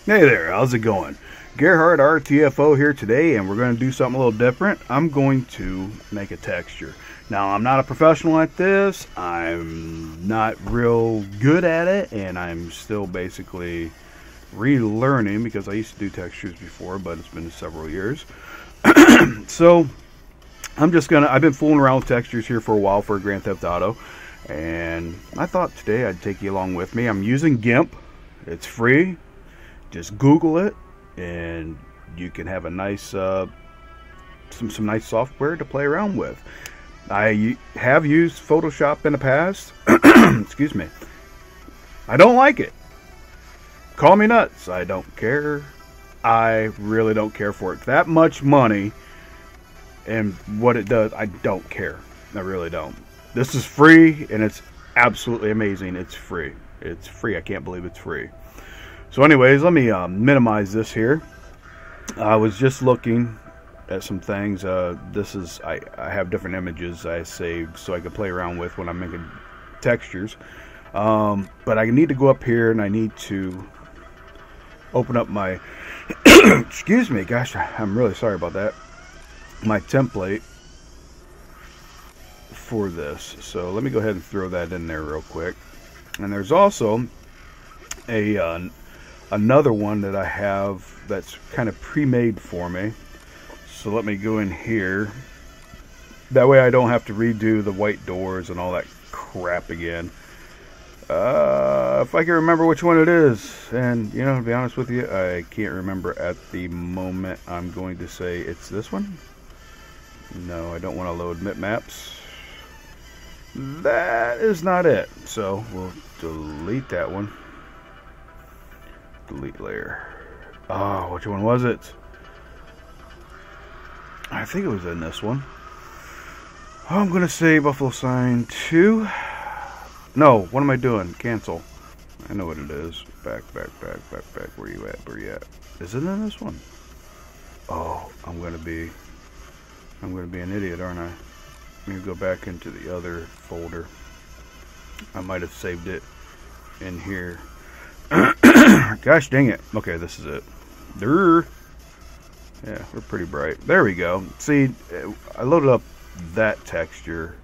Hey there, how's it going? GerhartRTFO here today, and we're going to do something a little different. I'm going to make a texture. Now, I'm not a professional at this. I'm not real good at it, and I'm still basically relearning because I used to do textures before, but it's been several years. So, I've been fooling around with textures here for a while for Grand Theft Auto, and I thought today I'd take you along with me. I'm using Gimp. It's free. Just Google it, and you can have a nice, some nice software to play around with. I have used Photoshop in the past. Excuse me. I don't like it. Call me nuts. I don't care. I really don't care for it. That much money and what it does, I don't care. I really don't. This is free, and it's absolutely amazing. It's free. It's free. I can't believe it's free. So anyways, let me minimize this here. I was just looking at some things. I have different images I saved so I can play around with when I'm making textures. But I need to go up here and I need to open up my excuse me, gosh, I'm really sorry about that. My template for this. So let me go ahead and throw that in there real quick. And there's also another one that I have that's kind of pre-made for me. So let me go in here. That way I don't have to redo the white doors and all that crap again. If I can remember which one it is. And, you know, to be honest with you, I can't remember at the moment. I'm going to say it's this one. No, I don't want to load bitmaps. That is not it. So we'll delete that one. Delete layer. Oh, which one was it? I think it was in this one. Oh, I'm gonna say Buffalo Sign 2. No, what am I doing? Cancel. I know what it is. Back. Where you at? Where you at? Is it in this one? Oh, I'm gonna be an idiot, aren't I? Let me go back into the other folder. I might have saved it in here. Gosh dang it. Okay, this is it. Yeah, we're pretty bright. There we go. See, I loaded up that texture.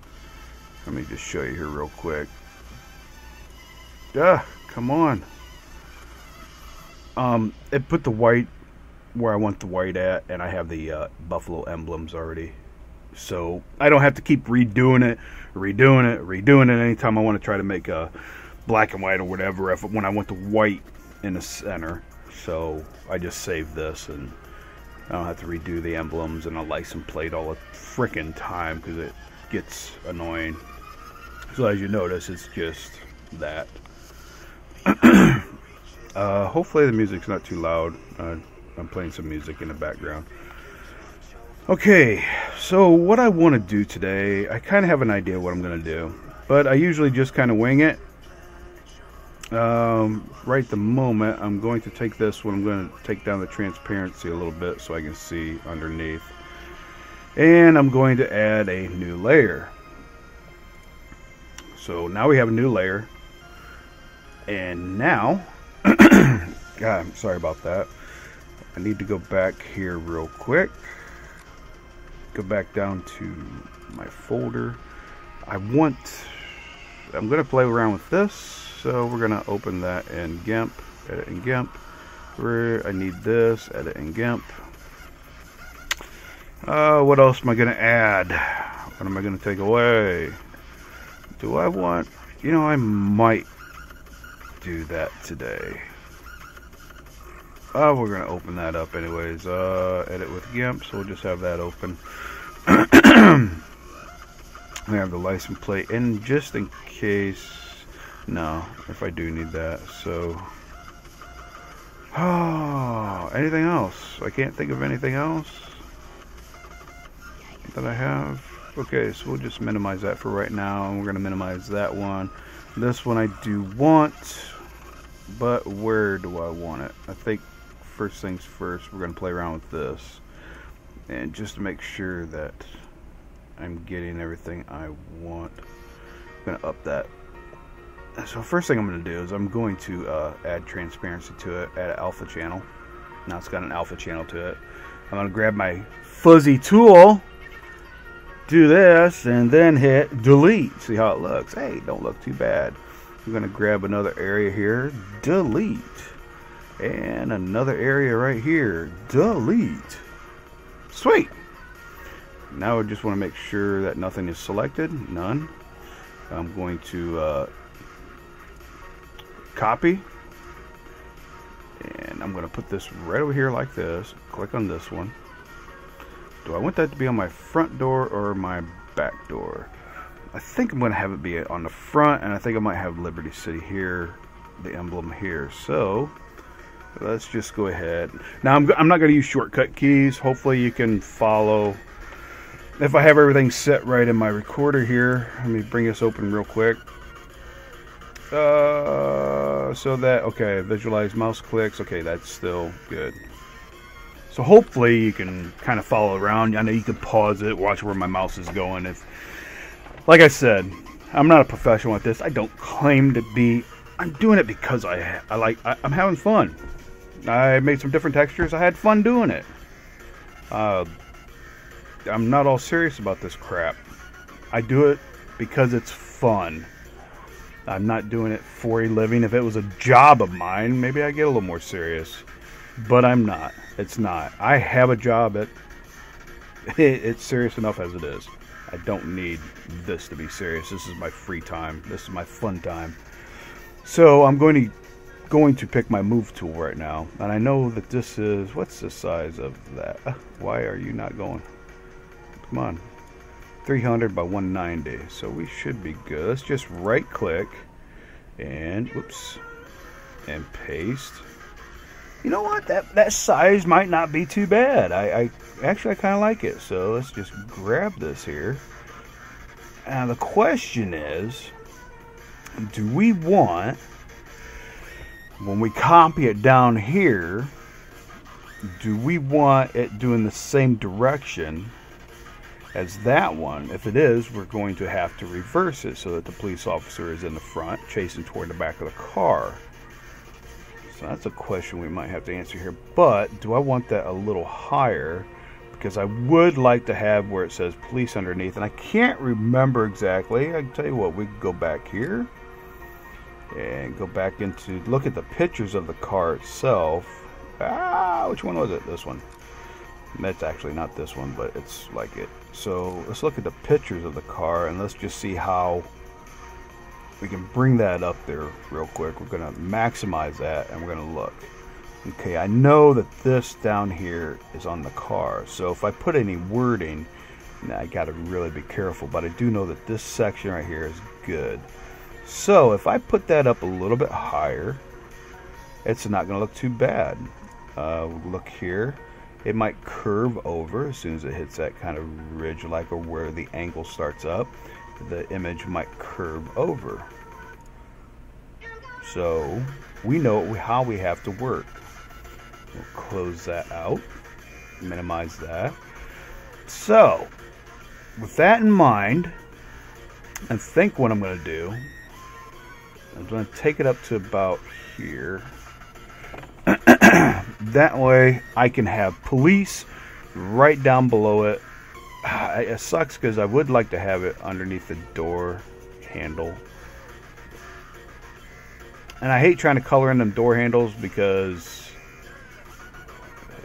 Let me just show you here real quick. Come on. It put the white where I want the white at, and I have the buffalo emblems already. So I don't have to keep redoing it anytime I want to try to make a black and white or whatever when I want the white in the center. So I just save this, and I don't have to redo the emblems and a license plate all the frickin' time because it gets annoying. So as you notice, it's just that. Hopefully the music's not too loud. I'm playing some music in the background. Okay, so what I want to do today, I kind of have an idea what I'm going to do, but I usually just kind of wing it. Right the moment, I'm going to take this one, I'm going to take down the transparency a little bit so I can see underneath. And I'm going to add a new layer. So now we have a new layer. And now, God, I'm sorry about that. I need to go back here real quick. Go back down to my folder. I'm going to play around with this. So we're going to open that in Gimp, edit in Gimp. I need this, edit in Gimp. What else am I going to add? What am I going to take away? Do I want, you know, I might do that today. We're going to open that up anyways. Edit with Gimp, so we'll just have that open. We have the license plate, and just in case, no, if I do need that. So, anything else? I can't think of anything else that I have. Okay, so we'll just minimize that for right now, and we're going to minimize that one. This one I do want, but where do I want it? I think first things first, we're going to play around with this, and just to make sure that I'm getting everything I want, I'm going to up that So first thing I'm going to do is I'm going to add transparency to it, add an alpha channel. Now it's got an alpha channel to it. I'm going to grab my fuzzy tool, do this, and then hit delete. See how it looks. Hey, don't look too bad. I'm going to grab another area here, delete. And another area right here, delete. Sweet. Now I just want to make sure that nothing is selected, none. I'm going to copy, and I'm going to put this right over here like this. Click on this one. Do I want that to be on my front door or my back door? I think I'm going to have it be on the front, and I think I might have Liberty City here, the emblem here. So let's just go ahead. Now I'm not going to use shortcut keys. Hopefully you can follow. If I have everything set right in my recorder here, let me bring this open real quick. So that, okay, visualize mouse clicks. Okay, that's still good. So hopefully you can kind of follow around. I know you can pause it, watch where my mouse is going. If, like I said, I'm not a professional at this. I don't claim to be. I'm doing it because I'm having fun. I made some different textures. I had fun doing it. I'm not all serious about this crap. I do it because it's fun. I'm not doing it for a living. If it was a job of mine, maybe I'd get a little more serious. But I'm not. It's not. I have a job. It's serious enough as it is. I don't need this to be serious. This is my free time. This is my fun time. So I'm going to pick my move tool right now. And I know that this is, what's the size of that? Why are you not going? Come on. 300 by 190. So we should be good. Let's just right click and whoops and paste. You know what? That size might not be too bad. I actually kind of like it. So let's just grab this here. And the question is, do we want, when we copy it down here, do we want it doing the same direction as that one? If it is, we're going to have to reverse it so that the police officer is in the front chasing toward the back of the car. So that's a question we might have to answer here. But do I want that a little higher? Because I would like to have where it says police underneath, and I can't remember exactly. I can tell you what, we can go back here and go back into, look at the pictures of the car itself. Which one was it? This one. That's actually not this one, but it's like it. So let's look at the pictures of the car, and let's just see how we can bring that up there real quick. We're going to maximize that, and we're going to look. Okay, I know that this down here is on the car, so if I put any wording, now I got to really be careful, but I do know that this section right here is good. So if I put that up a little bit higher, it's not going to look too bad. Look here. It might curve over as soon as it hits that kind of ridge, like, or where the angle starts up. The image might curve over. So we know how we have to work. We'll close that out, minimize that. So with that in mind, I think what I'm going to do, I'm going to take it up to about here. That way I can have police right down below it. It sucks because I would like to have it underneath the door handle. And I hate trying to color in them door handles because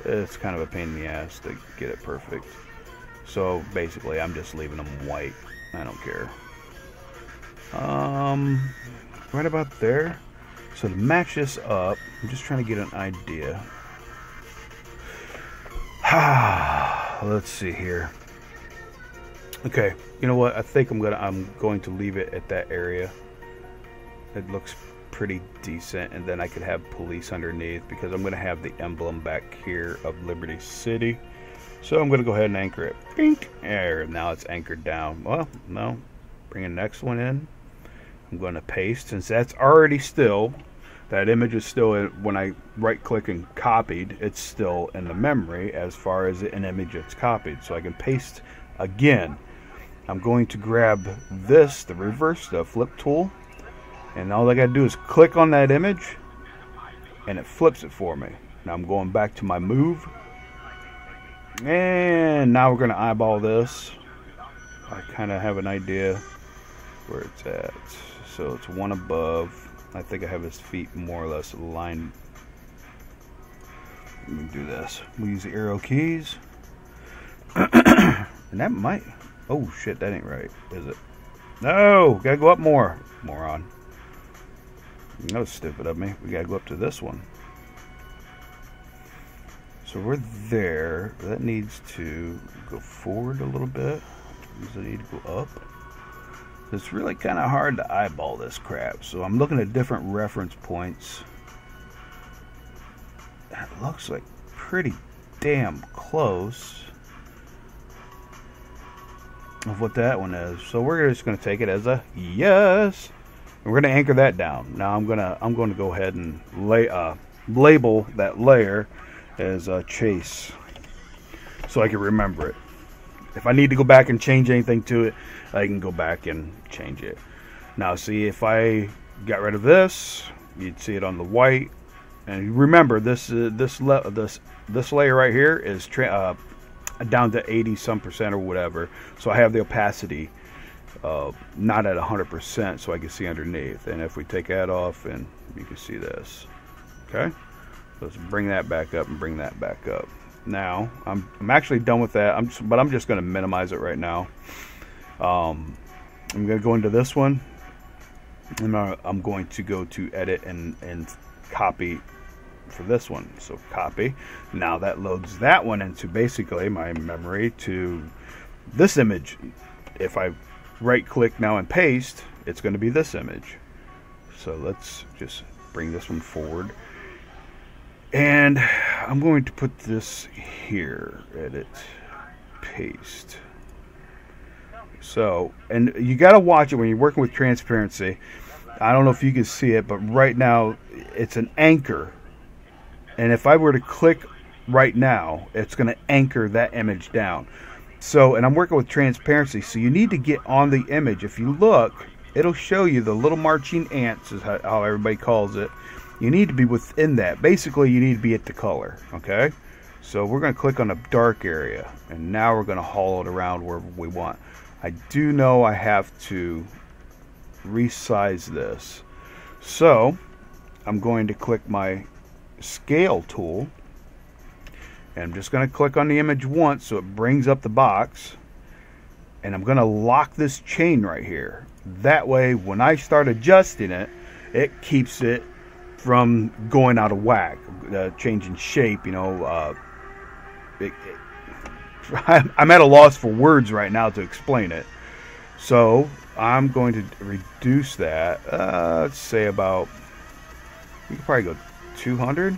it's kind of a pain in the ass to get it perfect. So basically I'm just leaving them white. I don't care. Right about there. So to match this up, I'm just trying to get an idea. Let's see here. Okay, you know what? I think I'm going to leave it at that area. It looks pretty decent, and then I could have police underneath because I'm going to have the emblem back here of Liberty City. So I'm going to go ahead and anchor it. Pink. There, now it's anchored down. Well, no. Bring the next one in. I'm going to paste, since that's already still, that image is still in, when I right click and copied, it's still in the memory as far as an image that's copied. So I can paste again. I'm going to grab this, the reverse, the flip tool, And all I got to do is click on that image, and it flips it for me. Now I'm going back to my move, and now we're going to eyeball this. I kind of have an idea where it's at. So it's one above. I think I have his feet more or less aligned. Let me do this. We use the arrow keys. And that might... Oh shit, that ain't right, is it? No! Gotta go up more. Moron. That was stupid of me. We gotta go up to this one. So we're there. That needs to go forward a little bit. Does it need to go up? It's really kind of hard to eyeball this crap. So I'm looking at different reference points. That looks like pretty damn close of what that one is. So we're just going to take it as a yes. And we're going to anchor that down. Now I'm going to go ahead and label that layer as chase, so I can remember it. If I need to go back and change anything to it, I can go back and change it. Now see, if I got rid of this, you'd see it on the white. And remember, this layer right here is down to 80% or whatever. So I have the opacity not at 100%, so I can see underneath. And if we take that off, and you can see this. Okay, let's bring that back up and bring that back up. Now I'm actually done with that. But I'm just going to minimize it right now. I'm going to go into this one, and I'm going to go to edit and copy for this one. So copy. Now that loads that one into basically my memory to this image. If I right click now and paste, it's going to be this image. So let's just bring this one forward. And I'm going to put this here, edit, paste. So, and you got to watch it when you're working with transparency. I don't know if you can see it, but right now it's an anchor. And if I were to click right now, it's going to anchor that image down. So, and I'm working with transparency, so you need to get on the image. If you look, it'll show you the little marching ants, is how everybody calls it. You need to be within that. Basically, you need to be at the color, okay? So we're going to click on a dark area, and now we're going to haul it around where we want. I do know I have to resize this. So I'm going to click my scale tool, and I'm just going to click on the image once so it brings up the box, and I'm going to lock this chain right here. That way, when I start adjusting it, it keeps it from going out of whack, changing shape, you know. I'm at a loss for words right now to explain it. So I'm going to reduce that. Let's say about, we could probably go 200.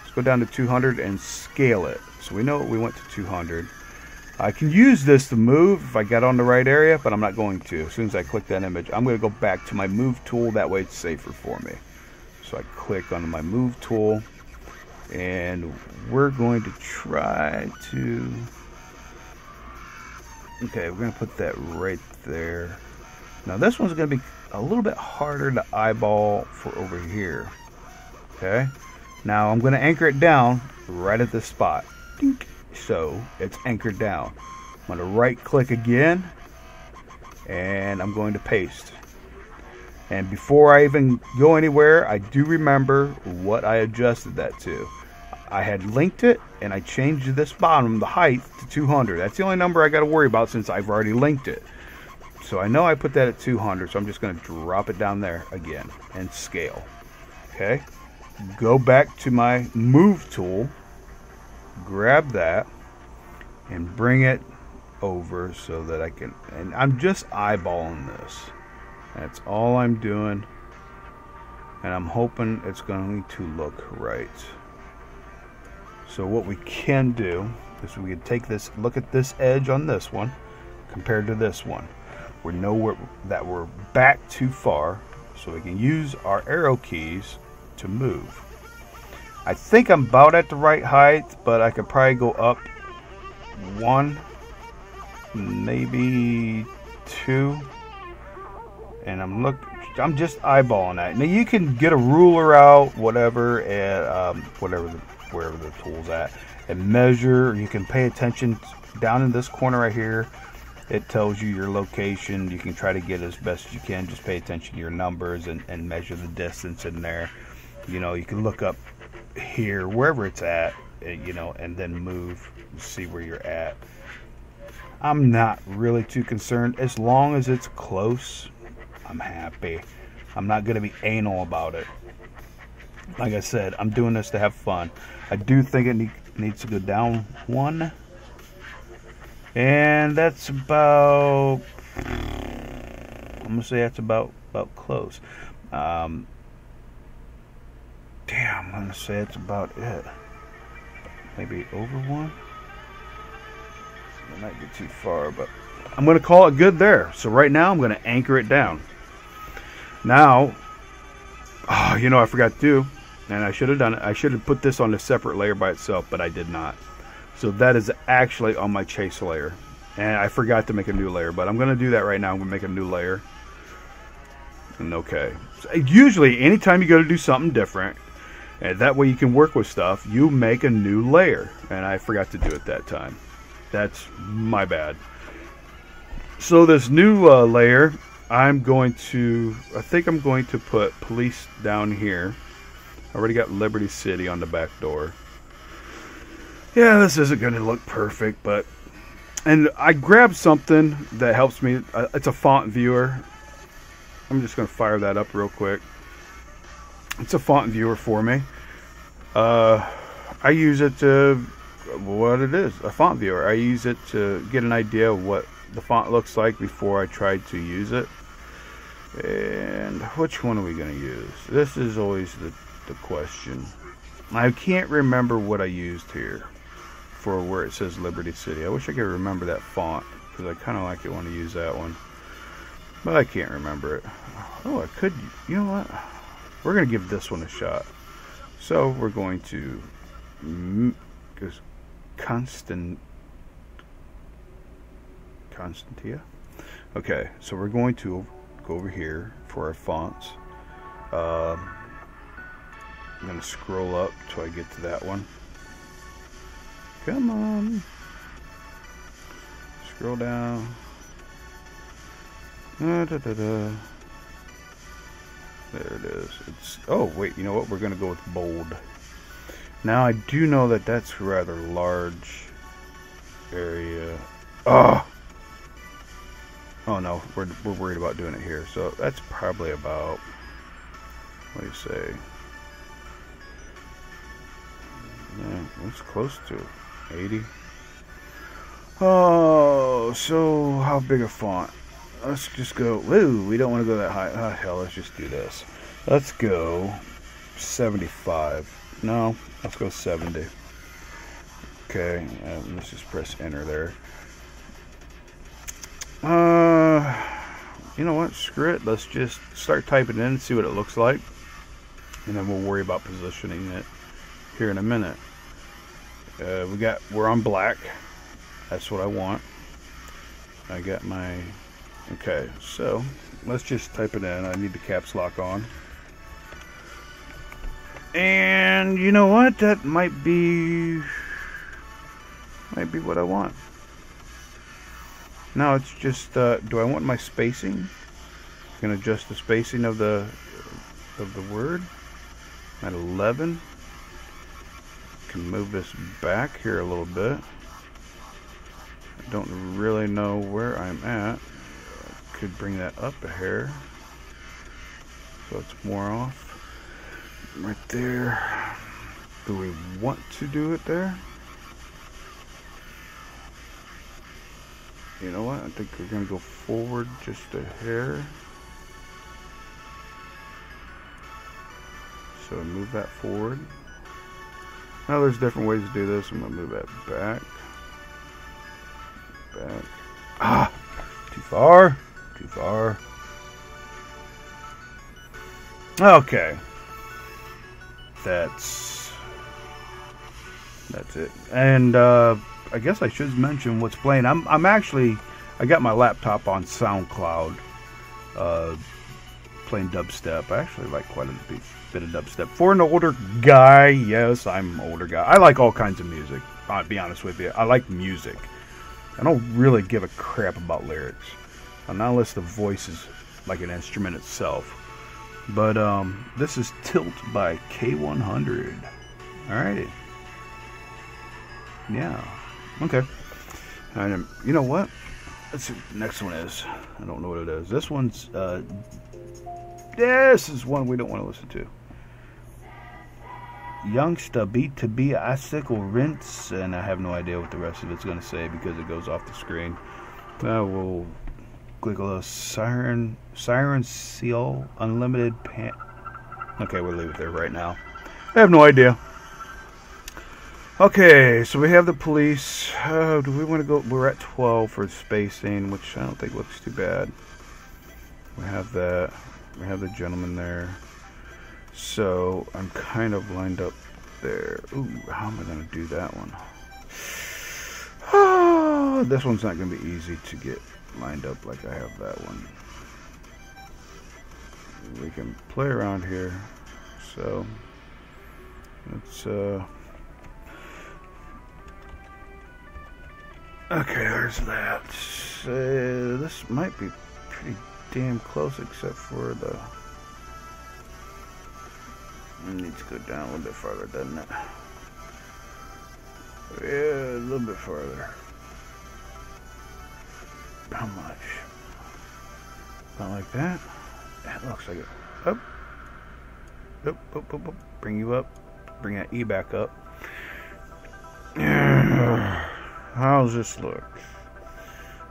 Let's go down to 200 and scale it. So we know we went to 200. I can use this to move if I get on the right area, but I'm not going to. As soon as I click that image, I'm going to go back to my move tool. That way it's safer for me. So I click on my move tool, and we're going to try to... Okay, we're going to put that right there. Now this one's going to be a little bit harder to eyeball for over here. Okay, now I'm going to anchor it down right at this spot. Dink. So it's anchored down. I'm going to right click again, and I'm going to paste. And before I even go anywhere, I do remember what I adjusted that to. I had linked it, and I changed this bottom, the height, to 200. That's the only number I got to worry about since I've already linked it. So I know I put that at 200, so I'm just going to drop it down there again and scale. Okay, go back to my move tool, grab that, and bring it over so that I can, and I'm just eyeballing this. That's all I'm doing, and I'm hoping it's going to look right. So what we can do is we can take this, look at this edge on this one compared to this one. We know that we're back too far, so we can use our arrow keys to move. I think I'm about at the right height, but I could probably go up 1, maybe 2. And I'm I'm just eyeballing that. Now you can get a ruler out, whatever, and wherever the tool's at, and measure. You can pay attention down in this corner right here. It tells you your location. You can try to get as best as you can. Just pay attention to your numbers and measure the distance in there. You know, you can look up here, wherever it's at, you know, and then move, see where you're at. I'm not really too concerned. As long as it's close, I'm happy. I'm not going to be anal about it. Like I said, I'm doing this to have fun. I do think it needs to go down one. And that's about, I'm going to say that's about close. Damn, I'm going to say it's about it. Maybe over one. It might be too far, but I'm going to call it good there. So right now, I'm going to anchor it down. Now, you know, I forgot to do, and I should have done it. I should have put this on a separate layer by itself, but I did not. So that is actually on my chase layer. And I forgot to make a new layer, but I'm going to do that right now. I'm going to make a new layer. And okay. So usually, anytime you go to do something different, and that way you can work with stuff, you make a new layer. And I forgot to do it that time. That's my bad. So this new layer, I think I'm going to put police down here. I already got Liberty City on the back door. Yeah, this isn't going to look perfect, but... And I grabbed something that helps me. It's a font viewer. I'm just going to fire that up real quick. It's a font viewer for me. I use it to... What it is, a font viewer. I use it to get an idea of what the font looks like before I try to use it. And which one are we going to use? This is always the question. I can't remember what I used here for where it says Liberty City. I wish I could remember that font, because I kind of like it when I use that one, but I can't remember it. Oh, I could. You know what? We're going to give this one a shot. So we're going to Constantia. Okay, so we're going to go over here for our fonts. I'm going to scroll up till I get to that one. Come on. Scroll down. There it is. Oh, wait, you know what? We're going to go with bold. Now, I do know that that's a rather large area. Oh no, we're worried about doing it here. So that's probably about, what do you say? Yeah, it's close to 80. Oh, so how big a font? Let's just go. Woo, we don't want to go that high. Oh, hell, let's just do this. Let's go 75. No, let's go 70. Okay, let's just press enter there. You know what? Screw it. Let's just start typing in and see what it looks like, and then we'll worry about positioning it here in a minute. We're on black. That's what I want. I got my... Okay, so let's just type it in. I need the caps lock on. And you know what? That might be what I want. Now it's just, do I want my spacing? I'm gonna adjust the spacing of the word at 11. Can move this back here a little bit. I don't really know where I'm at. I could bring that up a hair so it's more off. Right there. Do we want to do it there? You know what? I think we're going to go forward just a hair. So move that forward. Now there's different ways to do this. I'm going to move that back. Back. Ah! Too far. Too far. Okay. That's it. And I guess I should mention what's playing. I got my laptop on SoundCloud. playing dubstep. I actually like quite a bit of dubstep. For an older guy, yes, I'm an older guy. I like all kinds of music. I'll be honest with you. I like music. I don't really give a crap about lyrics. Not unless the voice is like an instrument itself. But this is Tilt by K100. Alrighty. Yeah. Okay. You know what? Let's see what the next one is. I don't know what it is. This one's this is one we don't want to listen to. Youngsta beat to be icicle rinse, and I have no idea what the rest of it's going to say because it goes off the screen. We'll click a little siren seal unlimited pan. Okay, we'll leave it there right now. I have no idea. Okay, so we have the police. Do we want to go? We're at 12 for spacing, which I don't think looks too bad. We have that. We have the gentleman there. So I'm kind of lined up there. Ooh, how am I going to do that one? Oh, this one's not going to be easy to get lined up like I have that one. We can play around here. So let's okay, there's that. This might be pretty damn close, except for the. It needs to go down a little bit farther, doesn't it? Yeah, a little bit farther. How much? About like that? That looks like it. Up. Up, up, up, up. Bring you up. Bring that E back up. How's this look?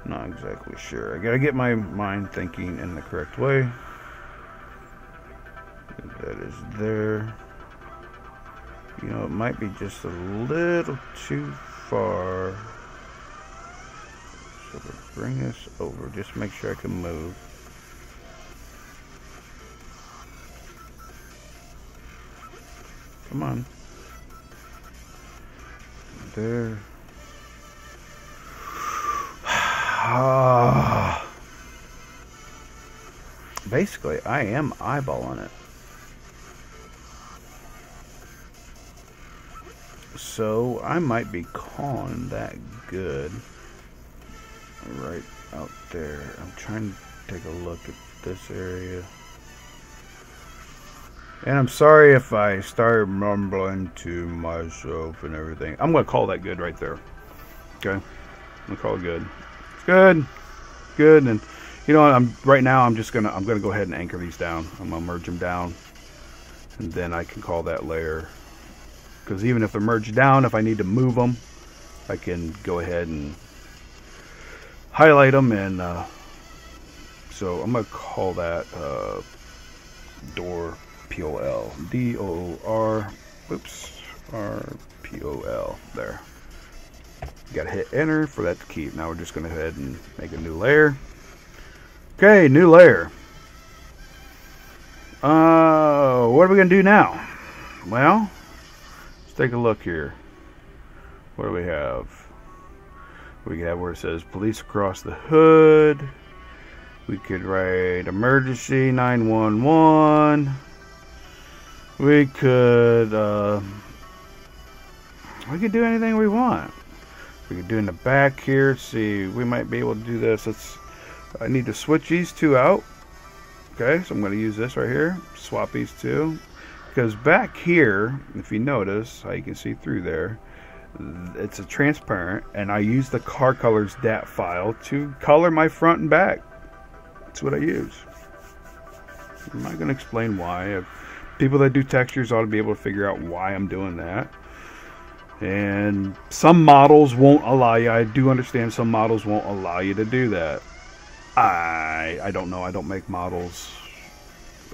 Not exactly sure. I gotta get my mind thinking in the correct way. That is there. You know, it might be just a little too far. So we'll bring this over. Just make sure I can move. Come on. There. Basically, I am eyeballing it. So I might be calling that good right out there. I'm trying to take a look at this area. And I'm sorry if I start mumbling to myself and everything. I'm going to call that good right there. Okay? I'm going to call it good. It's good. Good. And you know, right now I'm going to go ahead and anchor these down. I'm going to merge them down. And then I can call that layer. Because even if they're merged down, if I need to move them, I can go ahead and highlight them. And so I'm going to call that door POL. D-O-O-R, oops, R-P-O-L. There. You got to hit enter for that to keep. Now we're just going to go ahead and make a new layer. Okay, new layer. What are we going to do now? Well, take a look here. What do we have? We have where it says police across the hood. We could write emergency 911. We could do anything we want. We could do in the back here. Let's see, we might be able to do this. I need to switch these two out. Okay, so I'm going to use this right here. Swap these two. Because back here, if you notice, how you can see through there, it's a transparent, and I use the car colors DAT file to color my front and back. That's what I use. I'm not going to explain why. People that do textures ought to be able to figure out why I'm doing that. And some models won't allow you. I do understand some models won't allow you to do that. I don't know. I don't make models.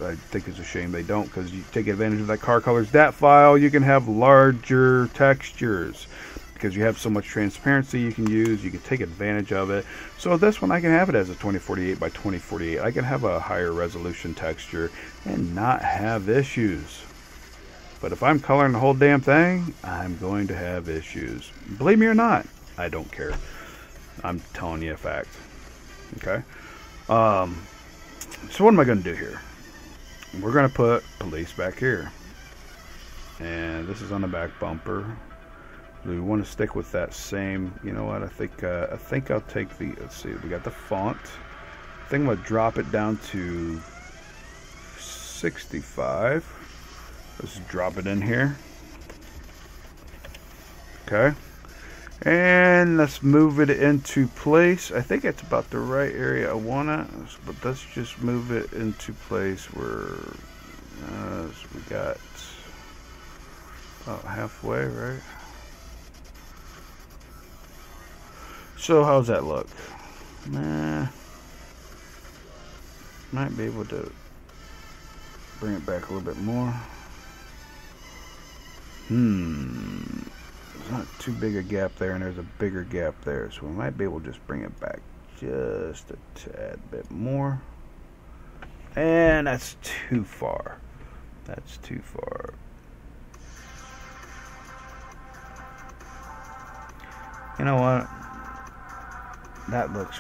I think it's a shame they don't, because you take advantage of that car colors DAT file, you can have larger textures because you have so much transparency you can use. You can take advantage of it. So this one, I can have it as a 2048 by 2048. I can have a higher resolution texture and not have issues. But if I'm coloring the whole damn thing, I'm going to have issues. Believe me or not, I don't care. I'm telling you a fact. Okay. So what am I going to do here? we're going to put police back here. And this is on the back bumper. We want to stick with that same, you know what, I think I'll take the, let's see, we got the font. I think I'm going to drop it down to 65. Let's drop it in here. Okay. And let's move it into place. I think it's about the right area I want it, but let's just move it into place where we got about halfway, right? So how's that look? Nah, might be able to bring it back a little bit more. There's not too big a gap there, and there's a bigger gap there, so we might be able to just bring it back just a tad bit more. And that's too far. That's too far. You know what? That looks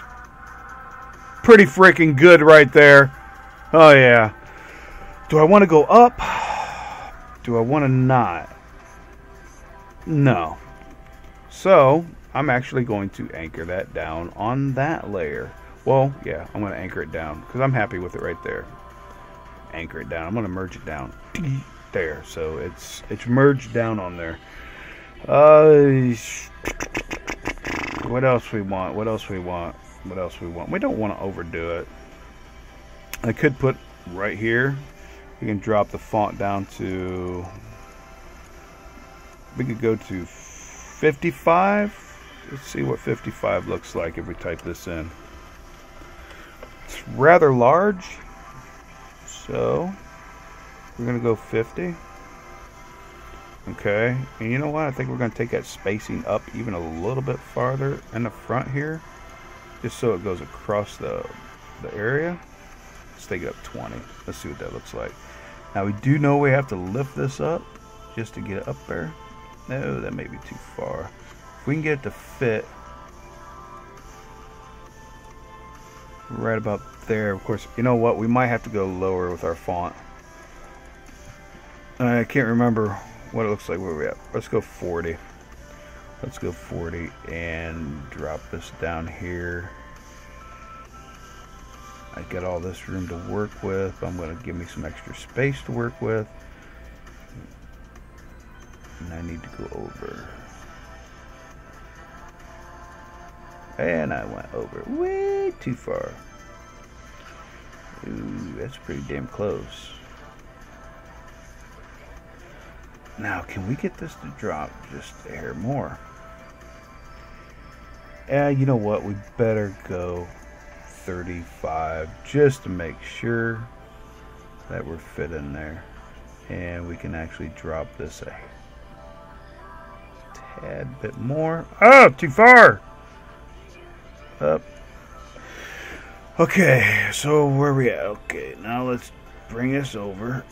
pretty freaking good right there. Oh yeah. Do I want to go up? Do I want to not? No. So I'm actually going to anchor that down on that layer. Well, yeah, I'm going to anchor it down because I'm happy with it right there. Anchor it down. I'm going to merge it down there. So it's merged down on there. What else we want? What else we want? What else we want? We don't want to overdo it. I could put right here. We can drop the font down to, we could go to 55. Let's see what 55 looks like if we type this in. It's rather large, so we're going to go 50. Okay, and you know what? I think we're going to take that spacing up even a little bit farther in the front here, just so it goes across the area. Let's take it up 20. Let's see what that looks like. Now we do know we have to lift this up just to get it up there. No, that may be too far. If we can get it to fit right about there, of course, you know what? We might have to go lower with our font. I can't remember what it looks like. Where we at? Let's go 40. Let's go 40 and drop this down here. I got all this room to work with. I'm going to give me some extra space to work with. And I need to go over. And I went over way too far. Ooh, that's pretty damn close. Now, can we get this to drop just a hair more? You know what? We better go 35 just to make sure that we're fit in there. And we can actually drop this a tad bit more. Oh, too far! Up. Okay, so where are we at? Okay, now let's bring this over.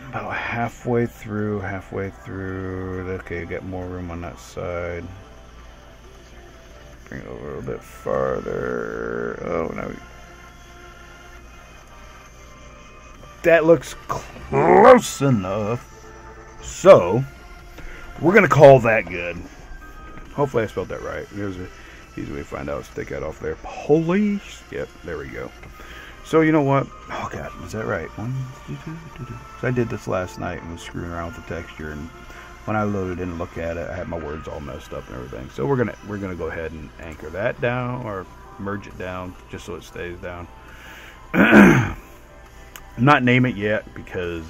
About halfway through. Okay, got more room on that side. Bring it over a little bit farther. Oh, now that looks close enough. So, we're going to call that good. Hopefully I spelled that right. Here's an easy way to find out. Let's take that off there. Police. Yep, there we go. So, you know what? Oh, God, is that right? 1, 2, 2, 2, 2. So I did this last night and was screwing around with the texture, and when I loaded in and looked at it, I had my words all messed up and everything. So we're gonna go ahead and anchor that down, or merge it down, just so it stays down. Not name it yet, because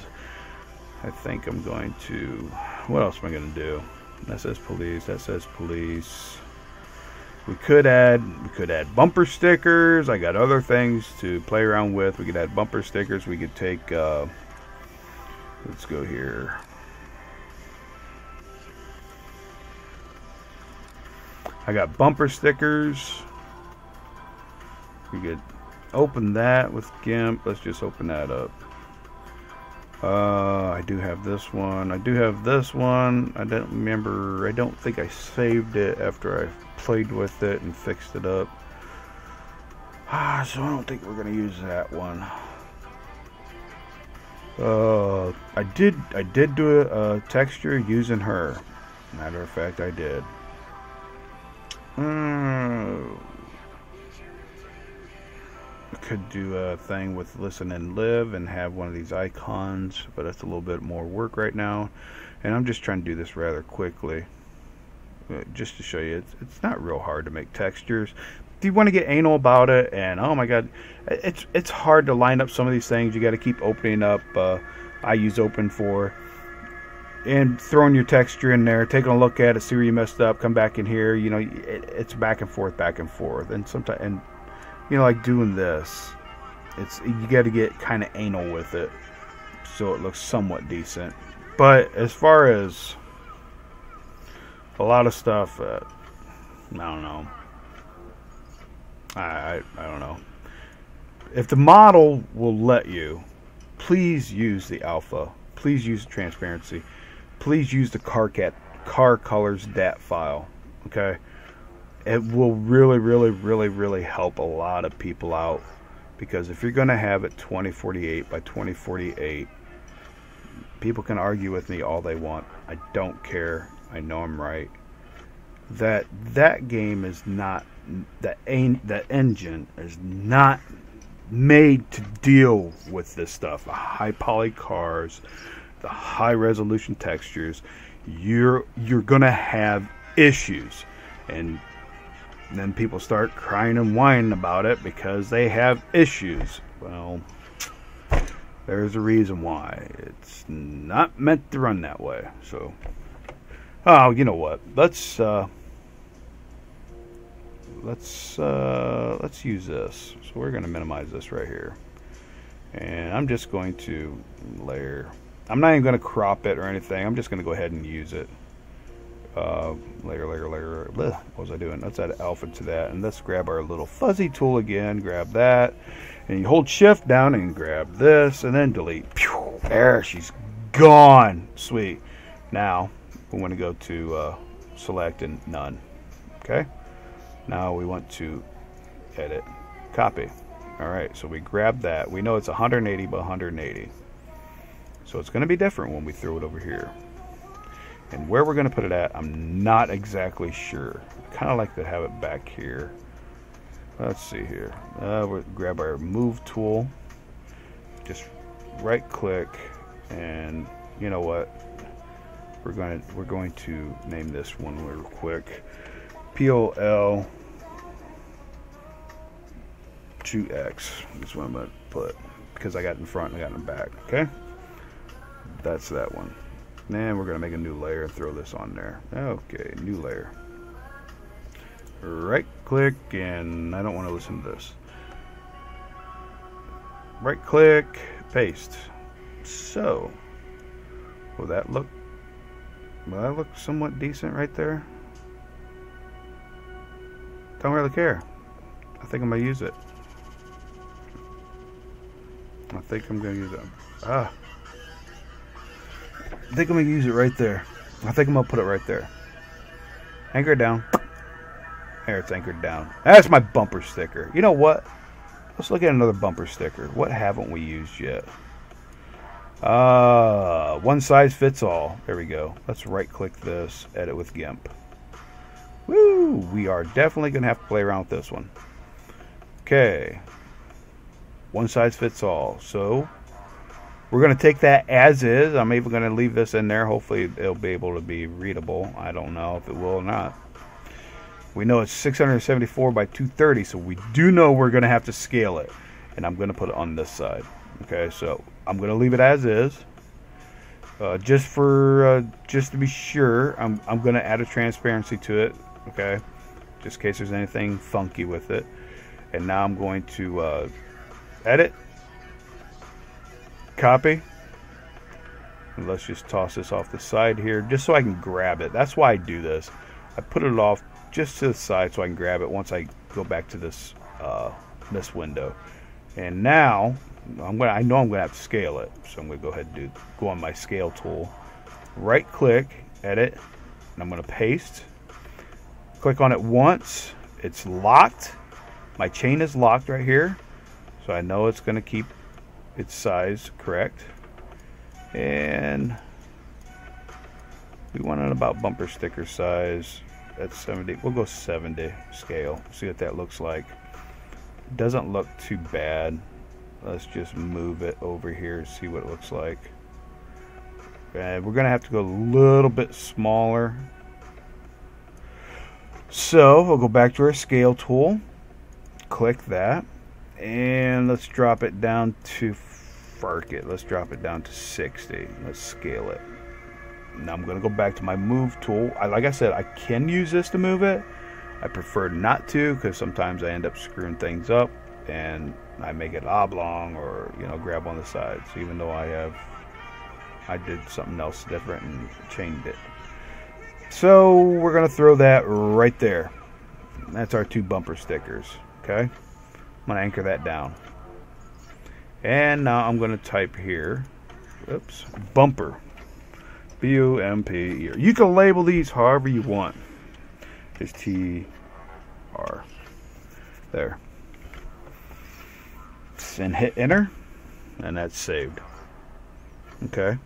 I think I'm going to, what else am I going to do? That says police, that says police. We could add bumper stickers. I got other things to play around with. We could add bumper stickers. We could take, let's go here. I got bumper stickers. We could open that with Gimp. Let's just open that up. I do have this one. I do have this one. I don't remember. I don't think I saved it after I played with it and fixed it up. So I don't think we're going to use that one. I did do a texture using her. Matter of fact, I did. I could do a thing with listen and live and have one of these icons, but that's a little bit more work right now, and I'm just trying to do this rather quickly, just to show you it's not real hard to make textures. If you want to get anal about it, and oh my god, it's hard to line up some of these things. You got to keep opening up. I use open for, and throwing your texture in there, taking a look at it, see where you messed up, come back in here. You know, it's back and forth, and sometimes, and you know, like doing this, you got to get kind of anal with it so it looks somewhat decent. But as far as a lot of stuff, I don't know. I don't know. If the model will let you, please use the alpha. Please use the transparency. Please use the car colors DAT file. Okay, it will really help a lot of people out, because if you're going to have it 2048 by 2048, people can argue with me all they want. I don't care. I know I'm right. That game is not, that engine is not made to deal with this stuff. The high poly cars, the high resolution textures. You're gonna have issues, and then people start crying and whining about it because they have issues. Well, there's a reason why. It's not meant to run that way. So, oh, you know what? Let's use this. So we're going to minimize this right here, and I'm just going to layer. I'm not even going to crop it or anything. I'm just going to go ahead and use it. Layer. What was I doing? Let's add alpha to that, and let's grab our little fuzzy tool again. Grab that, and you hold shift down and grab this, and then delete. Pew! There, she's gone. Sweet. Now we want to go to select and none. Okay. Now we want to edit, copy. All right, so we grab that. We know it's 180 by 180. So it's going to be different when we throw it over here. And where we're going to put it at, I'm not exactly sure. I kind of like to have it back here. Let's see here. We'll grab our move tool. Just right click, and you know what? We're going to name this one real quick. POL 2X is what I'm going to put, because I got it in front and I got it in back. Okay, that's that one. And we're going to make a new layer and throw this on there. Okay, new layer. Right click, and I don't want to listen to this. Right click, paste. So, will that look somewhat decent right there? Don't really care. I think I'm going to use it. I think I'm going to use it. I think I'm going to use it right there. I think I'm going to put it right there. Anchor it down. There, it's anchored down. That's my bumper sticker. You know what? Let's look at another bumper sticker. What haven't we used yet? One size fits all. There we go. Let's right click this, edit with Gimp. Woo! We are definitely going to have to play around with this one. Okay. One size fits all. So we're going to take that as is. I'm even going to leave this in there. Hopefully it'll be able to be readable. I don't know if it will or not. We know it's 674 by 230, so we do know we're going to have to scale it. And I'm going to put it on this side. Okay, so I'm going to leave it as is. Just to be sure, I'm going to add a transparency to it. Okay, just in case there's anything funky with it. And now I'm going to edit, copy, and let's just toss this off the side here, just so I can grab it. That's why I do this. I put it off just to the side so I can grab it once I go back to this this window. And now I know I'm gonna have to scale it, so I'm gonna go ahead and go on my scale tool, right click, edit, and I'm gonna paste. Click on it once. It's locked. My chain is locked right here, so I know it's going to keep its size correct. And we want it about bumper sticker size at 70. We'll go 70 scale. See what that looks like. Doesn't look too bad. Let's just move it over here and see what it looks like. And we're gonna have to go a little bit smaller. So we'll go back to our scale tool, click that, and let's drop it down to let's drop it down to 60. Let's scale it. Now I'm going to go back to my move tool. Like I said, I can use this to move it. I prefer not to, because sometimes I end up screwing things up and I make it oblong or, you know, grab on the sides, even though I did something else different and changed it. So we're going to throw that right there. That's our 2 bumper stickers. Okay, I'm going to anchor that down. And now I'm going to type here, oops, bumper, B-U-M-P-E-R. You can label these however you want. Just T-R. There. And hit enter, and that's saved. Okay.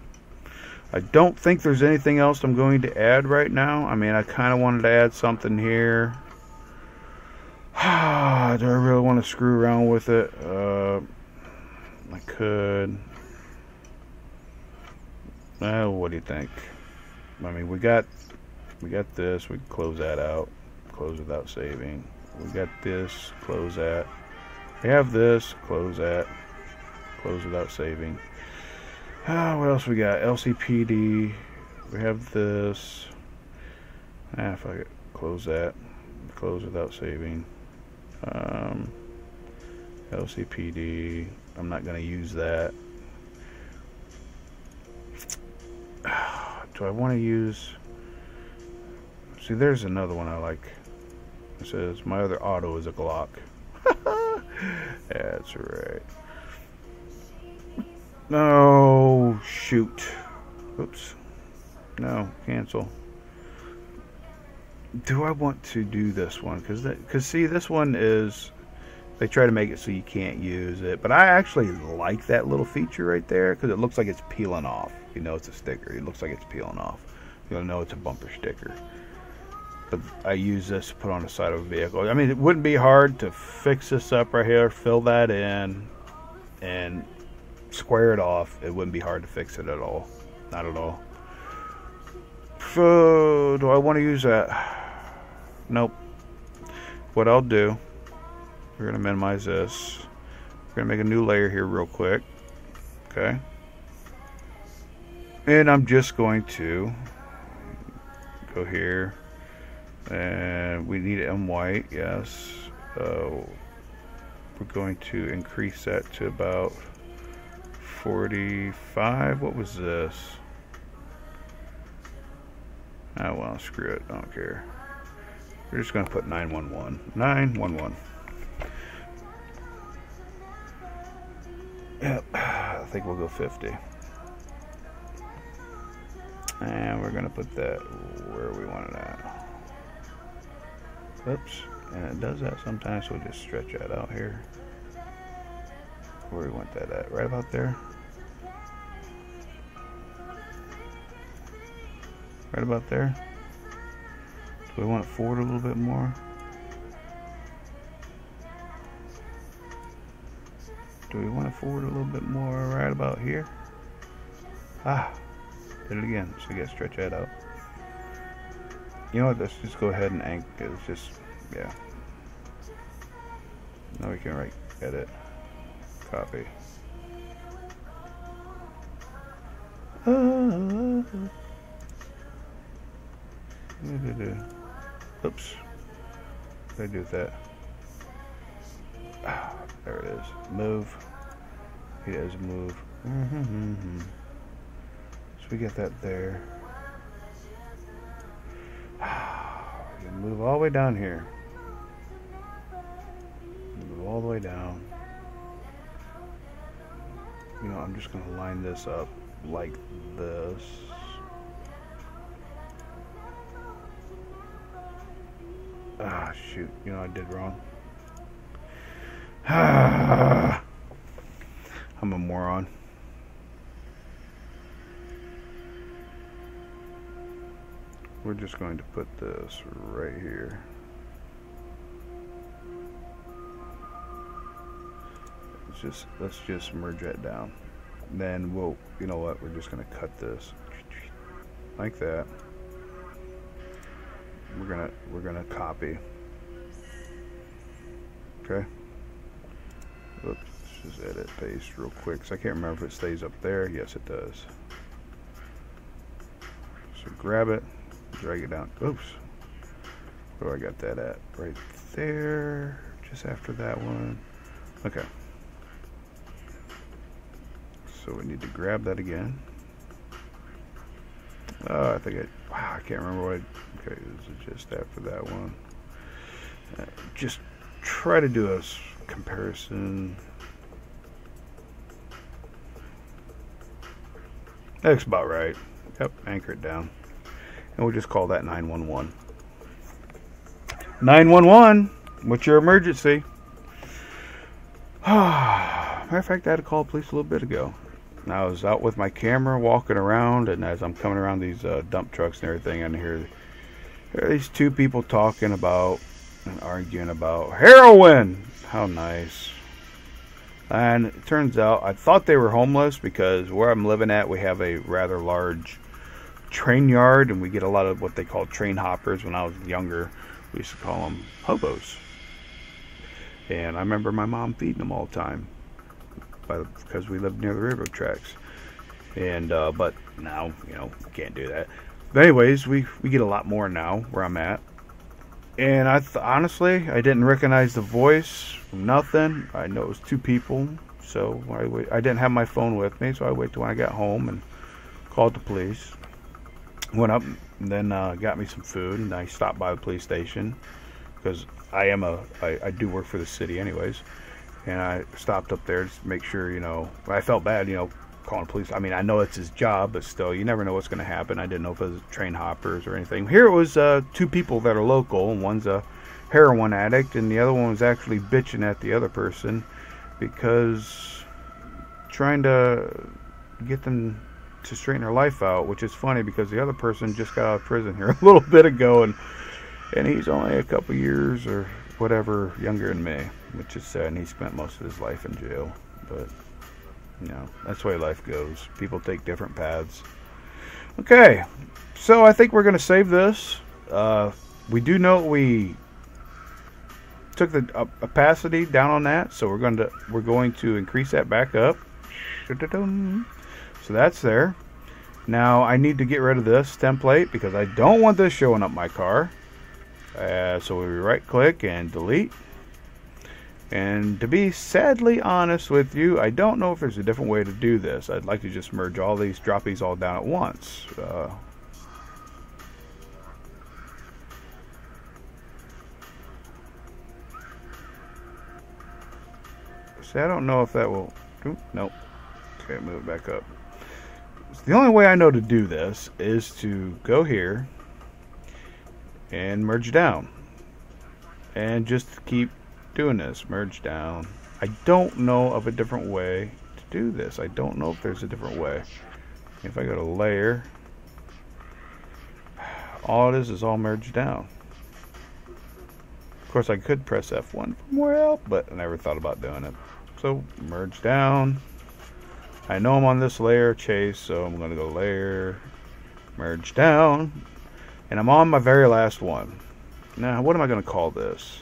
I don't think there's anything else I'm going to add right now. I mean, I kind of wanted to add something here. Do I really want to screw around with it? I could. What do you think? I mean, we got this. We can close that out. Close without saving. We got this. Close that. We have this. Close that. Close without saving. What else we got? LCPD. We have this. If I close that. Close without saving. LCPD. I'm not going to use that. Do I want to use... See, there's another one I like. It says, my other auto is a Glock. That's right. No, shoot. Oops. No, cancel. Do I want to do this one? Because see, this one is... They try to make it so you can't use it. But I actually like that little feature right there, because it looks like it's peeling off. You know it's a sticker. It looks like it's peeling off. You'll know it's a bumper sticker. But I use this to put on the side of a vehicle. I mean, it wouldn't be hard to fix this up right here, fill that in, and square it off. It wouldn't be hard to fix it at all. Not at all. So, do I want to use that? Nope. What I'll do, we're going to minimize this. We're going to make a new layer here real quick. Okay. And I'm just going to go here. And we need it in white, yes. We're going to increase that to about 45. What was this? Oh, well, screw it. I don't care. We're just going to put 911. 911. Yep. I think we'll go 50. And we're going to put that where we want it at. Oops. And it does that sometimes, so we'll just stretch that out here. Where we want that at? Right about there? Right about there? Do we want it forward a little bit more? Do we want it forward a little bit more right about here? Ah, did it again. So we gotta stretch that out. You know what, let's just go ahead and anchor it. It's just, yeah. Now we can write, edit, copy. Oops. What did I do with that? Ah, there it is. Move. It is move. So we get that there. You move all the way down here. Move all the way down. You know, I'm just going to line this up like this. Ah, shoot. You know, I did wrong. I'm a moron. we're just going to put this right here. Let's just merge that down. Then we'll, you know what, we're just going to cut this like that. We're gonna copy. Okay. Oops, just edit paste real quick, because I can't remember if it stays up there. Yes, it does. So grab it, drag it down. Oops. Where I got that at? Right there, just after that one. Okay. So we need to grab that again. I think I can't remember what okay, this is just after that one. Just try to do a comparison. That's about right. Yep, anchor it down. And we'll just call that 911. 911, what's your emergency? Matter of fact, I had to call the police a little bit ago. And I was out with my camera walking around, and as I'm coming around these dump trucks and everything, and here are these two people talking about and arguing about heroin. How nice. And it turns out I thought they were homeless, because where I'm living at, we have a rather large train yard, and we get a lot of what they call train hoppers. When I was younger, we used to call them hobos. And I remember my mom feeding them all the time, because we lived near the railroad tracks. And but now, you know, we can't do that. But anyways, we get a lot more now where I'm at. And honestly, I didn't recognize the voice, nothing. I know it was two people, so I didn't have my phone with me, so I waited till I got home and called the police. Went up and then got me some food, and I stopped by the police station, because I do work for the city anyways. And I stopped up there just to make sure, you know, I felt bad, you know, calling the police. I mean, I know it's his job, but still, you never know what's going to happen. I didn't know if it was train hoppers or anything. Here it was two people that are local, and one's a heroin addict, and the other one was actually bitching at the other person, because trying to get them to straighten their life out, which is funny, because the other person just got out of prison here a little bit ago, and he's only a couple years or whatever younger than me, which is sad, and he spent most of his life in jail. But you know, that's the way life goes. People take different paths. Okay, so I think we're going to save this. We do know we took the opacity down on that, so we're going to increase that back up. So that's there. Now I need to get rid of this template, because I don't want this showing up my car. So we right click and delete. And to be sadly honest with you, I don't know if there's a different way to do this. I'd like to just merge all these, drop these all down at once. See, I don't know if that will... Nope. Okay, move it back up. So the only way I know to do this is to go here and merge down. And just keep doing this. Merge down. I don't know of a different way to do this. I don't know if there's a different way. If I go to layer, all it is all merged down. Of course, I could press F1 from where else, but I never thought about doing it. So, merge down. I know I'm on this layer, chase, so I'm going to go layer, merge down, and I'm on my very last one. Now, what am I going to call this?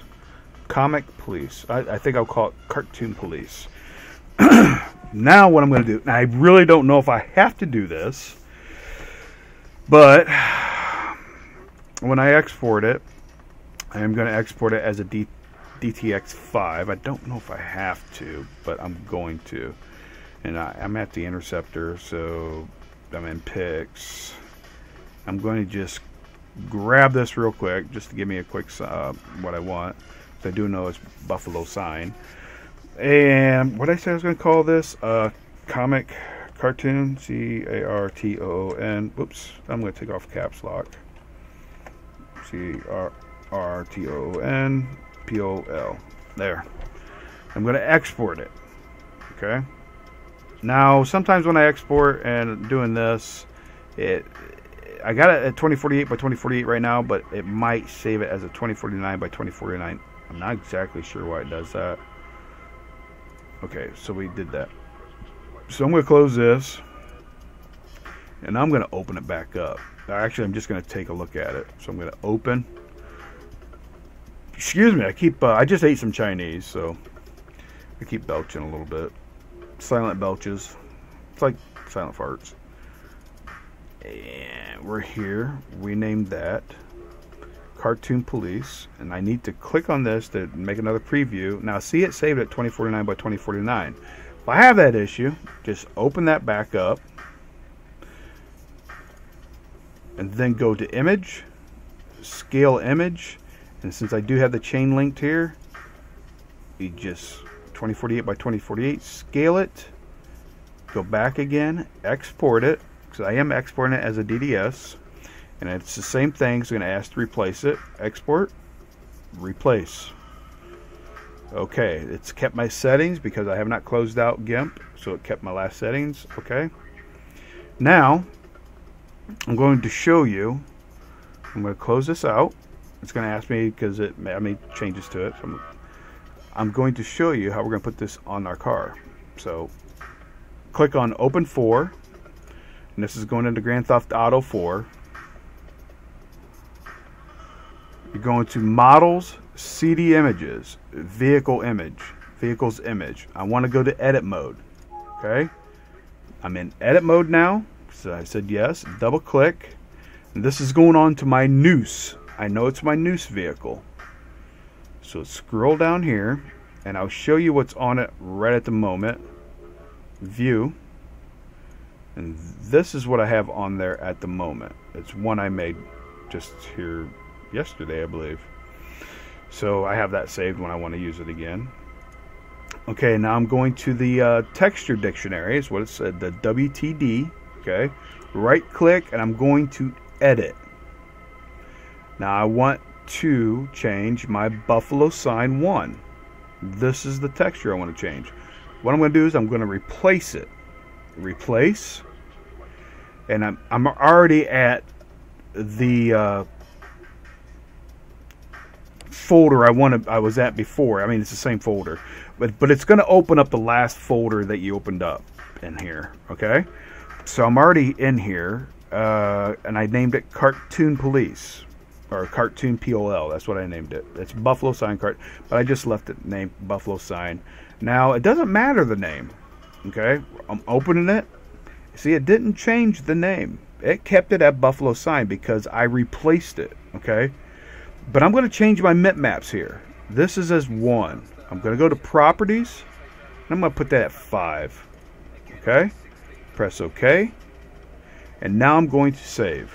Comic Police. I think I'll call it Cartoon Police. Now, what I'm going to do, I really don't know if I have to do this, but when I export it, I am going to export it as a DTX5. I don't know if I have to, but I'm going to. And I'm at the interceptor, so I'm in pics. I'm going to just grab this real quick, just to give me a quick what I want. So I do know it's buffalo sign. And what I said I was going to call this, comic cartoon, C-A-R-T-O-O-N. Whoops, I'm going to take off caps lock. C-R-R-T-O-O-N P-O-L. There. I'm going to export it. Okay. Now, sometimes when I export and doing this, I got it at 2048 by 2048 right now, but it might save it as a 2049 by 2049. I'm not exactly sure why it does that. Okay, so we did that. So I'm going to close this, and I'm going to open it back up. Actually, I'm just going to take a look at it. So I'm going to open. Excuse me, I just ate some Chinese, so I keep belching a little bit. Silent belches. It's like silent farts. And we're here. We named that Cartoon Police, and I need to click on this to make another preview. Now see, it saved at 2049 by 2049. If I have that issue, just open that back up and then go to image, scale image, and since I do have the chain linked here, you just 2048 by 2048, scale it, go back again, export it, because I am exporting it as a DDS. And it's the same thing, so I'm going to ask to replace it. Export, replace. Okay, it's kept my settings because I have not closed out Gimp, so it kept my last settings. Okay. Now, I'm going to show you. I'm going to close this out. It's going to ask me because I made changes to it. So I'm going to show you how we're going to put this on our car. So, click on Open 4, and this is going into Grand Theft Auto 4. You're going to Models, CD Images, Vehicle Image, Vehicles Image. I want to go to Edit Mode. Okay? I'm in Edit Mode now. So I said yes. Double click. And this is going on to my noose. I know it's my noose vehicle. So scroll down here, and I'll show you what's on it right at the moment. View. And this is what I have on there at the moment. It's one I made just here yesterday, I believe. So I have that saved when I want to use it again. Okay, now I'm going to the texture dictionary, is what it said, the WTD. Okay, right click, and I'm going to edit. Now I want to change my buffalo sign 1. This is the texture I want to change. What I'm going to do is I'm going to replace it. Replace, and I'm already at the folder I was at before. I mean, it's the same folder, but it's going to open up the last folder that you opened up in here. Okay, so I'm already in here, and I named it Cartoon Police, or Cartoon POL. That's what I named it. It's Buffalo Sign Cart, but I just left it named Buffalo Sign. Now it doesn't matter the name. Okay, I'm opening it. See, it didn't change the name. It kept it at Buffalo Sign because I replaced it. Okay. But I'm going to change my bitmaps here. This is as 1. I'm going to go to Properties, and I'm going to put that at 5. Okay? Press OK. And now I'm going to save.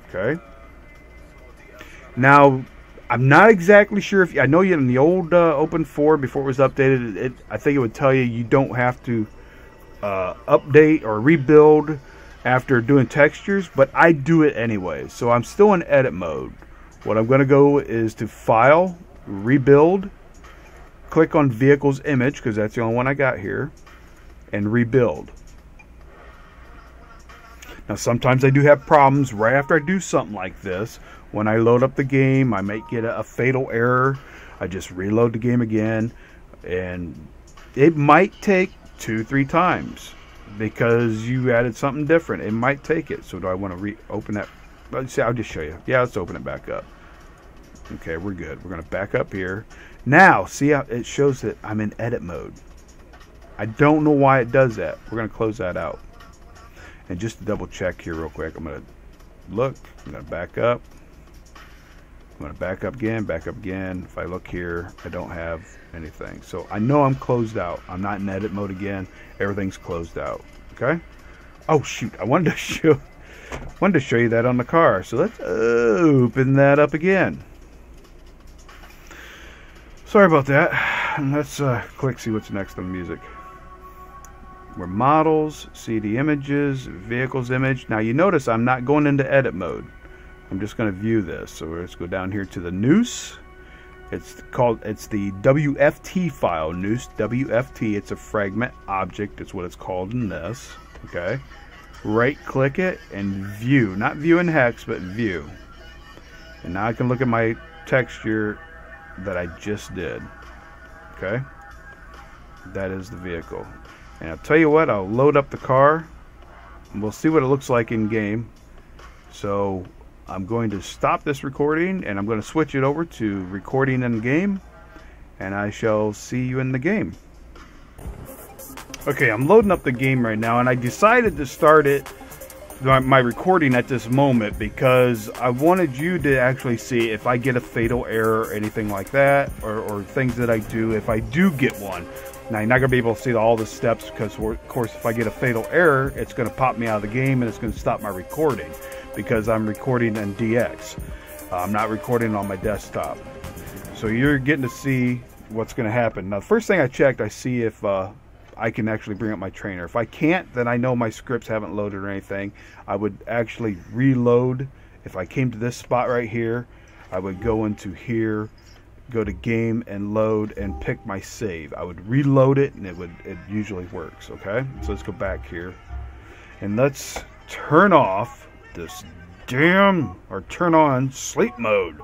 Okay? Now, I'm not exactly sure if... I know you in the old Open 4, before it was updated, I think it would tell you don't have to update or rebuild after doing textures, but I do it anyway. So I'm still in edit mode. What I'm going to go is to File, Rebuild, click on Vehicles Image, because that's the only one I got here, and Rebuild. Now sometimes I do have problems right after I do something like this. When I load up the game, I might get a fatal error. I just reload the game again, and it might take 2-3 times because you added something different. It might take it. So do I want to reopen that? Let's see, I'll just show you. Yeah, let's open it back up. Okay, we're good. We're going to back up here. Now, see how it shows that I'm in edit mode. I don't know why it does that. We're going to close that out. And just to double check here real quick, I'm going to look. I'm going to back up. I'm going to back up again, back up again. If I look here, I don't have anything. So I know I'm closed out. I'm not in edit mode again. Everything's closed out. Okay? Oh, shoot. I wanted to show you that on the car. So let's open that up again. Sorry about that. Let's click see what's next on music. We're Models, CD Images, Vehicles Image. Now you notice I'm not going into edit mode. I'm just going to view this. So let's go down here to the noose. It's the WFT file, noose WFT. It's a fragment object. It's what it's called in this. Okay. right click it and view, not view in hex, but view. And now I can look at my texture that I just did. Okay, that is the vehicle. And I'll tell you what, I'll load up the car and we'll see what it looks like in game. So I'm going to stop this recording and I'm going to switch it over to recording in game, and I shall see you in the game. Okay, I'm loading up the game right now, and I decided to start it, my recording at this moment, because I wanted you to actually see if I get a fatal error or anything like that, or things that I do if I do get one. Now, you're not going to be able to see all the steps because, of course, if I get a fatal error, it's going to pop me out of the game and it's going to stop my recording because I'm recording in DX. I'm not recording on my desktop. So you're getting to see what's going to happen. Now, the first thing I checked, I see if I can actually bring up my trainer. If I can't, then I know my scripts haven't loaded or anything. I would actually reload. If I came to this spot right here, I would go into here, go to game and load and pick my save. I would reload it and it usually works. Okay, so let's go back here and let's turn off this turn on sleep mode.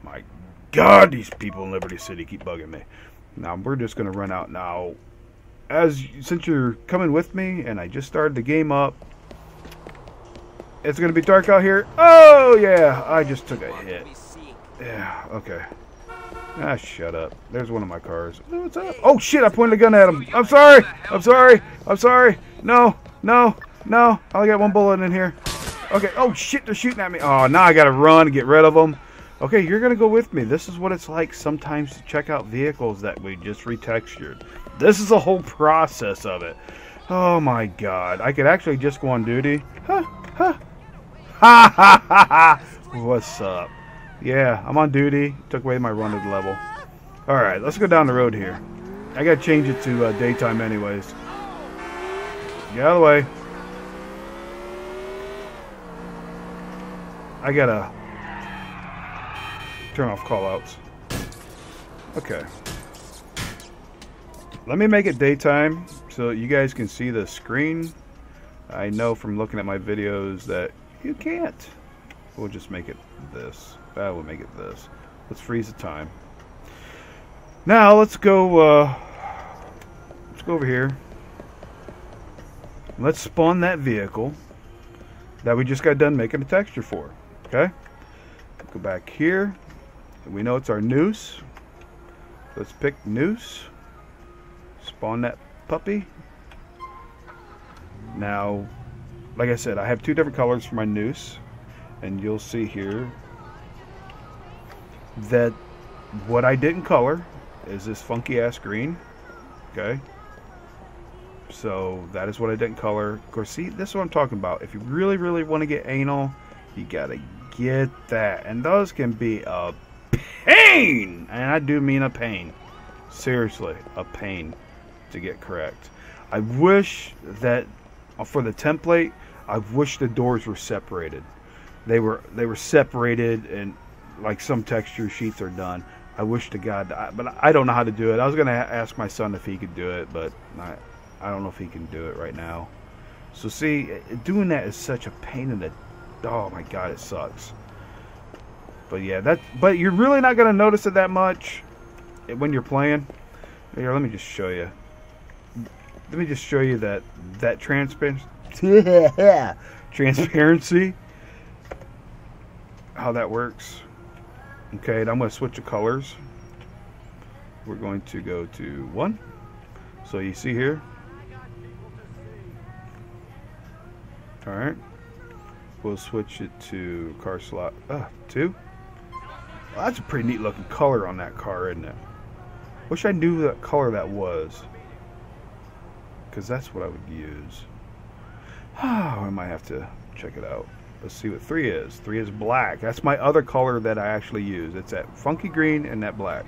My God, these people in Liberty City keep bugging me. Now we're just gonna run out now. Since you're coming with me and I just started the game up, it's gonna be dark out here. Oh yeah, I just took a hit. Yeah, okay. Ah, shut up. There's one of my cars. Oh, what's up? Oh shit, I pointed a gun at him. I'm sorry. I'm sorry. I'm sorry. No, no, no. I only got one bullet in here. Okay. Oh shit, they're shooting at me. Oh, now I gotta run and get rid of them. Okay, you're gonna go with me. This is what it's like sometimes to check out vehicles that we just retextured. This is a whole process of it. Oh my God. I could actually just go on duty. Huh, huh. Ha ha ha ha. What's up? Yeah, I'm on duty. Took away my run to the level. Alright, let's go down the road here. I gotta change it to daytime anyways. Get out of the way. I gotta turn off callouts. Okay. Let me make it daytime so you guys can see the screen. I know from looking at my videos that you can't. We'll just make it this. We'll make it this. Let's freeze the time. Now let's go over here. Let's spawn that vehicle that we just got done making a texture for. Okay? Go back here. We know it's our noose. Let's pick noose. Spawn that puppy. Now, like I said, I have two different colors for my noose, and you'll see here that what I didn't color is this funky ass green. Okay, so that is what I didn't color. Of course, see, this is what I'm talking about. If you really want to get anal, you gotta get that, and those can be a pain, and I do mean a pain. Seriously, a pain to get correct. I wish that for the template, I wish the doors were separated. They were separated, and like some texture sheets are done. I wish to God, but I don't know how to do it. I was gonna ask my son if he could do it, but I don't know if he can do it right now. So see, doing that is such a pain in the, oh my God, it sucks. But yeah, but you're really not gonna notice it that much when you're playing. Here, let me just show you. Let me just show you that transparency. Transparency. How that works. Okay, and I'm going to switch the colors. We're going to go to 1. So you see here. Alright. We'll switch it to car slot 2. Well, that's a pretty neat looking color on that car, isn't it? Wish I knew what color that was, because that's what I would use. I might have to check it out. Let's see what 3 is. 3 is black. That's my other color that I actually use. It's that funky green and that black.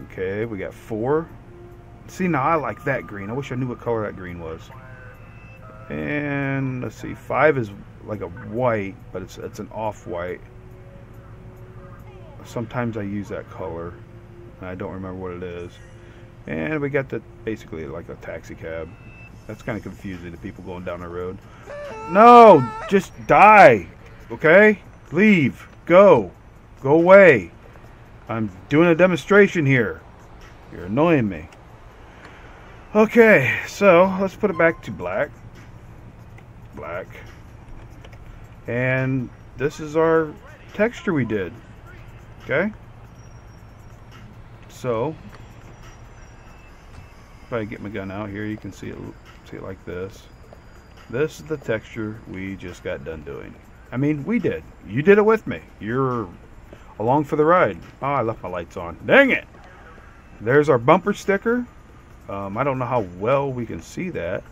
Okay, we got 4. See, now I like that green. I wish I knew what color that green was. And let's see, 5 is like a white, but it's an off-white. Sometimes I use that color. I don't remember what it is. And we got the basically like a taxi cab. That's kind of confusing to people going down the road. No, just die. Okay? Leave. Go. Go away. I'm doing a demonstration here. You're annoying me. Okay, so let's put it back to black. Black. And this is our texture we did. Okay? So, if I get my gun out here, you can see it like this. This is the texture we just got done doing. I mean, we did. You did it with me. You're along for the ride. Oh, I left my lights on. Dang it! There's our bumper sticker. I don't know how well we can see that.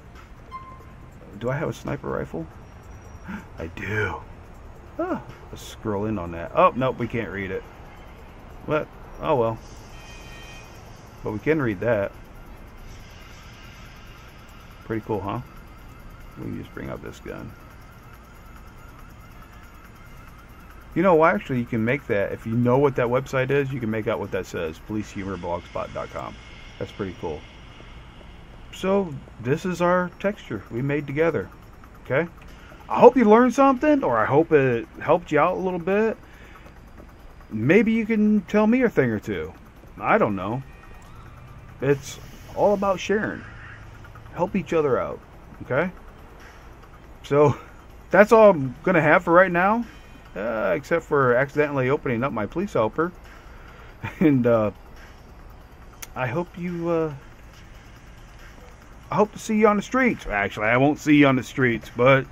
Do I have a sniper rifle? I do. Oh, let's scroll in on that. Oh, nope, we can't read it. What? Oh, well. But we can read that. Pretty cool, huh? We can just bring out this gun. You know, actually, you can make that. If you know what that website is, you can make out what that says. PoliceHumorBlogspot.com. That's pretty cool. So, this is our texture we made together. Okay? I hope you learned something, or I hope it helped you out a little bit. Maybe you can tell me a thing or two. I don't know. It's all about sharing. Help each other out. Okay? So, that's all I'm going to have for right now. Except for accidentally opening up my police helper. And I hope you... I hope to see you on the streets. Actually, I won't see you on the streets, but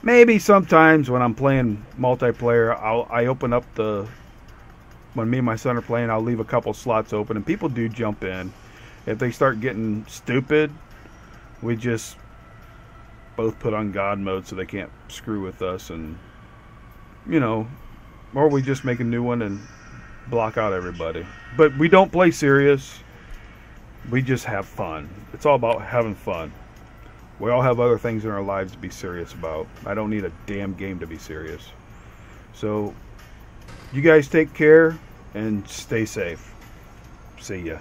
maybe sometimes when I'm playing multiplayer, I open up the... When me and my son are playing, I'll leave a couple slots open, and people do jump in. If they start getting stupid, we just both put on God mode so they can't screw with us, and you know, or we just make a new one and block out everybody. But we don't play serious. We just have fun. It's all about having fun. We all have other things in our lives to be serious about. I don't need a damn game to be serious. So, you guys take care and stay safe. See ya.